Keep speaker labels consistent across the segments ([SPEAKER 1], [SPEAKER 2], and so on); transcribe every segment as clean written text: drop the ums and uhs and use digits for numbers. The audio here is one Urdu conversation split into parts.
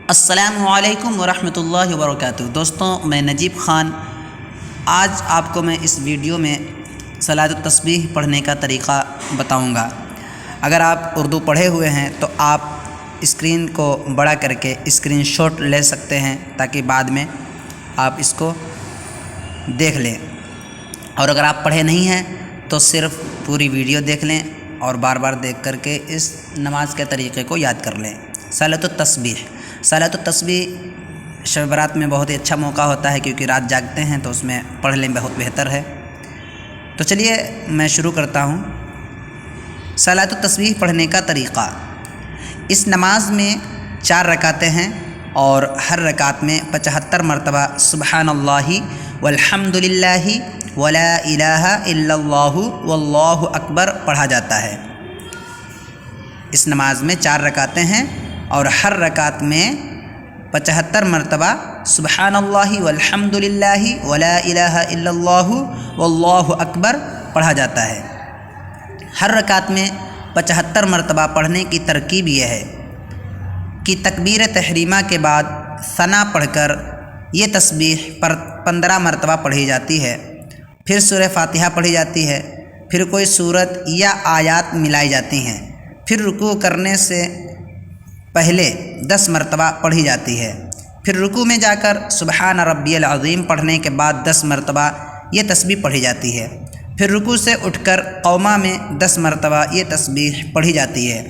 [SPEAKER 1] السلام علیکم ورحمۃ اللہ وبرکاتہ۔ دوستوں، میں نجیب خان آج آپ کو میں اس ویڈیو میں صلاۃ التسبیح پڑھنے کا طریقہ بتاؤں گا۔ اگر آپ اردو پڑھے ہوئے ہیں تو آپ اسکرین کو بڑا کر کے اسکرین شاٹ لے سکتے ہیں تاکہ بعد میں آپ اس کو دیکھ لیں، اور اگر آپ پڑھے نہیں ہیں تو صرف پوری ویڈیو دیکھ لیں اور بار بار دیکھ کر کے اس نماز کے طریقے کو یاد کر لیں۔ صلاۃ التسبیح شب برات میں بہت ہی اچھا موقع ہوتا ہے، کیونکہ رات جاگتے ہیں تو اس میں پڑھ لیں، بہت بہتر ہے۔ تو چلیے میں شروع کرتا ہوں۔ صلاۃ التسبیح پڑھنے کا طریقہ: اس نماز میں 4 رکعتیں ہیں اور ہر رکعت میں 75 مرتبہ سبحان اللہ والحمد للہ ولا الہ الا اللہ واللہ اکبر پڑھا جاتا ہے۔ اس نماز میں 4 رکعتیں ہیں اور ہر رکعت میں 75 مرتبہ سبحان اللہ والحمد للہ ولا الہ الا اللہ واللہ اکبر پڑھا جاتا ہے۔ ہر رکعت میں 75 مرتبہ پڑھنے کی ترکیب یہ ہے کہ تکبیر تحریمہ کے بعد ثنا پڑھ کر یہ تسبیح 15 مرتبہ پڑھی جاتی ہے، پھر سورہ فاتحہ پڑھی جاتی ہے، پھر کوئی سورت یا آیات ملائی جاتی ہیں، پھر رکوع کرنے سے پہلے 10 مرتبہ پڑھی جاتی ہے، پھر رکوع میں جا کر سبحان ربی العظیم پڑھنے کے بعد 10 مرتبہ یہ تسبیح پڑھی جاتی ہے، پھر رکوع سے اٹھ کر قومہ میں 10 مرتبہ یہ تسبیح پڑھی جاتی ہے،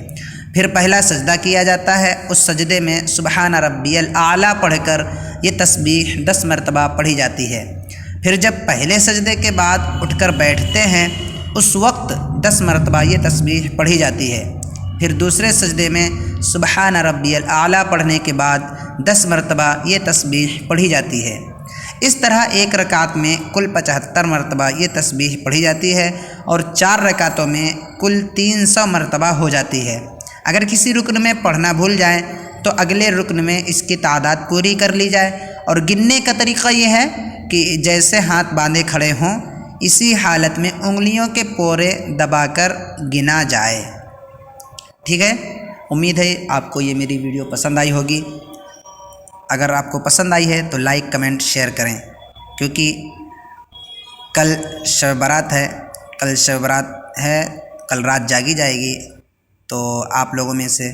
[SPEAKER 1] پھر پہلا سجدہ کیا جاتا ہے، اس سجدے میں سبحان ربی الاعلیٰ پڑھ کر یہ تسبیح 10 مرتبہ پڑھی جاتی ہے، پھر جب پہلے سجدے کے بعد اٹھ کر بیٹھتے ہیں اس وقت 10 مرتبہ یہ تسبیح پڑھی جاتی ہے، پھر دوسرے سجدے میں سبحان ربی الاعلیٰ پڑھنے کے بعد 10 مرتبہ یہ تسبیح پڑھی جاتی ہے۔ اس طرح ایک رکعت میں کل 75 مرتبہ یہ تسبیح پڑھی جاتی ہے اور 4 رکعتوں میں کل 300 مرتبہ ہو جاتی ہے۔ اگر کسی رکن میں پڑھنا بھول جائیں تو اگلے رکن میں اس کی تعداد پوری کر لی جائے، اور گننے کا طریقہ یہ ہے کہ جیسے ہاتھ باندھے کھڑے ہوں اسی حالت میں انگلیوں کے پورے دبا کر گنا جائے۔ ٹھیک ہے، امید ہے آپ کو یہ میری ویڈیو پسند آئی ہوگی۔ اگر آپ کو پسند آئی ہے تو لائک کمنٹ شیئر کریں، کیونکہ کل شب برات ہے، کل رات جاگی جائے گی، تو آپ لوگوں میں سے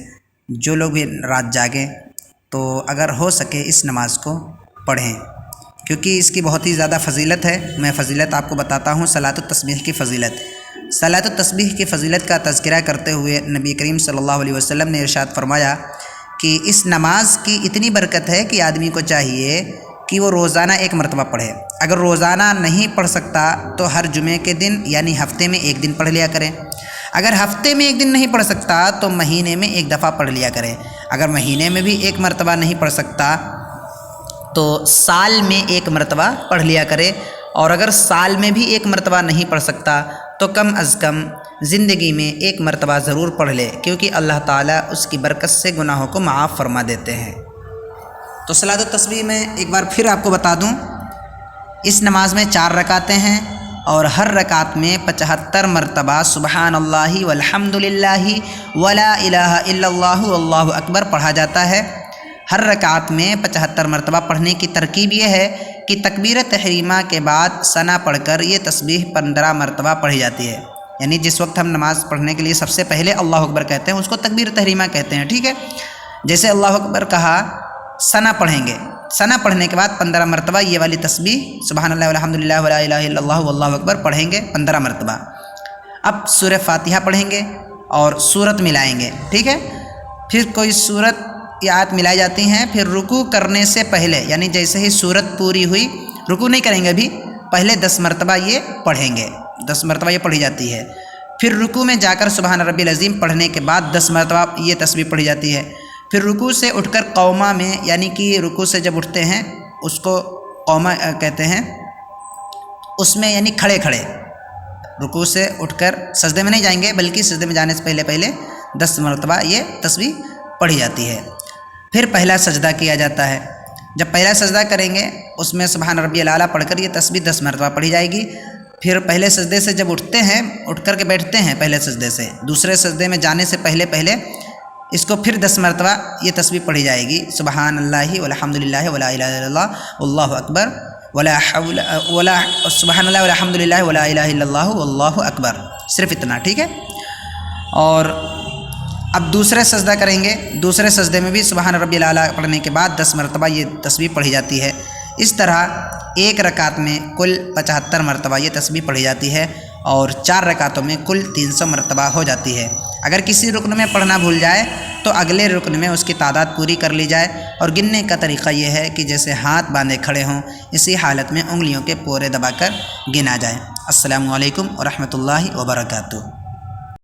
[SPEAKER 1] جو لوگ بھی رات جاگیں تو اگر ہو سکے اس نماز کو پڑھیں، کیونکہ اس کی بہت ہی زیادہ فضیلت ہے۔ میں فضیلت آپ کو بتاتا ہوں، صلاۃ التسبیح کی فضیلت۔ صلاۃ التسبیح کی فضیلت کا تذکرہ کرتے ہوئے نبی کریم صلی اللہ علیہ وسلم نے ارشاد فرمایا کہ اس نماز کی اتنی برکت ہے کہ آدمی کو چاہیے کہ وہ روزانہ 1 مرتبہ پڑھے۔ اگر روزانہ نہیں پڑھ سکتا تو ہر جمعے کے دن یعنی ہفتے میں 1 دن پڑھ لیا کریں۔ اگر ہفتے میں 1 دن نہیں پڑھ سکتا تو مہینے میں 1 دفعہ پڑھ لیا کریں۔ اگر مہینے میں بھی 1 مرتبہ نہیں پڑھ سکتا تو سال میں 1 مرتبہ پڑھ لیا کرے، اور اگر سال میں بھی 1 مرتبہ نہیں پڑھ سکتا تو کم از کم زندگی میں 1 مرتبہ ضرور پڑھ لے، کیونکہ اللہ تعالیٰ اس کی برکت سے گناہوں کو معاف فرما دیتے ہیں۔ تو صلاۃ التسبیح میں ایک بار پھر آپ کو بتا دوں، اس نماز میں 4 رکعتیں ہیں اور ہر رکعت میں 75 مرتبہ سبحان اللہ والحمد للہ ولا الہ الا اللہ واللہ اکبر پڑھا جاتا ہے۔ ہر رکعت میں 75 مرتبہ پڑھنے کی ترکیب یہ ہے کہ تکبیر تحریمہ کے بعد ثنا پڑھ کر یہ تسبیح 15 مرتبہ پڑھی جاتی ہے، یعنی جس وقت ہم نماز پڑھنے کے لیے سب سے پہلے اللہ اکبر کہتے ہیں اس کو تکبیر تحریمہ کہتے ہیں۔ ٹھیک ہے، جیسے اللہ اکبر کہا، ثنا پڑھیں گے، ثنا پڑھنے کے بعد 15 مرتبہ یہ والی تسبیح سبحان اللہ والحمد للہ ولا الہ الا اللہ واللہ اکبر پڑھیں گے 15 مرتبہ۔ اب سورہ فاتحہ پڑھیں گے اور سورت ملائیں گے۔ ٹھیک ہے، پھر کوئی سورت یا آیت ملائی جاتی ہیں، پھر رکوع کرنے سے پہلے یعنی جیسے ہی سورت پوری ہوئی، رکوع نہیں کریں گے ابھی، پہلے 10 مرتبہ یہ پڑھیں گے، 10 مرتبہ یہ پڑھی جاتی ہے، پھر رکوع میں جا کر سبحان ربی العظیم پڑھنے کے بعد 10 مرتبہ یہ تسبیح پڑھی جاتی ہے، پھر رکوع سے اٹھ کر قومہ میں یعنی کہ رکوع سے جب اٹھتے ہیں اس کو قومہ کہتے ہیں، اس میں یعنی کھڑے کھڑے رکوع سے اٹھ کر سجدے میں نہیں جائیں گے، بلکہ سجدے میں جانے سے پہلے 10 مرتبہ یہ تسبیح پڑھی جاتی ہے۔ پھر پہلا سجدہ کیا جاتا ہے، جب پہلا سجدہ کریں گے اس میں سبحان ربی الاعلیٰ پڑھ کر یہ تسبیح 10 مرتبہ پڑھی جائے گی، پھر پہلے سجدے سے جب اٹھتے ہیں، اٹھ کر کے بیٹھتے ہیں پہلے سجدے سے، دوسرے سجدے میں جانے سے پہلے اس کو پھر 10 مرتبہ یہ تسبیح پڑھی جائے گی، سبحان اللہ والحمد للہ ولا الہ الا اللہ واللہ اکبر ولا حول ولا سبحان اللہ والحمد للہ ولا الہ الا اللہ واللہ اکبر، صرف اتنا، ٹھیک ہے۔ اور اب دوسرے سجدہ کریں گے، دوسرے سجدے میں بھی سبحان ربی الاعلیٰ پڑھنے کے بعد 10 مرتبہ یہ تسبیح پڑھی جاتی ہے۔ اس طرح ایک رکعت میں کل 75 مرتبہ یہ تسبیح پڑھی جاتی ہے اور 4 رکعتوں میں کل 300 مرتبہ ہو جاتی ہے۔ اگر کسی رکن میں پڑھنا بھول جائے تو اگلے رکن میں اس کی تعداد پوری کر لی جائے، اور گننے کا طریقہ یہ ہے کہ جیسے ہاتھ باندھے کھڑے ہوں اسی حالت میں انگلیوں کے پورے دبا کر گنا جائے۔ السلام علیکم ورحمۃ اللہ وبرکاتہ۔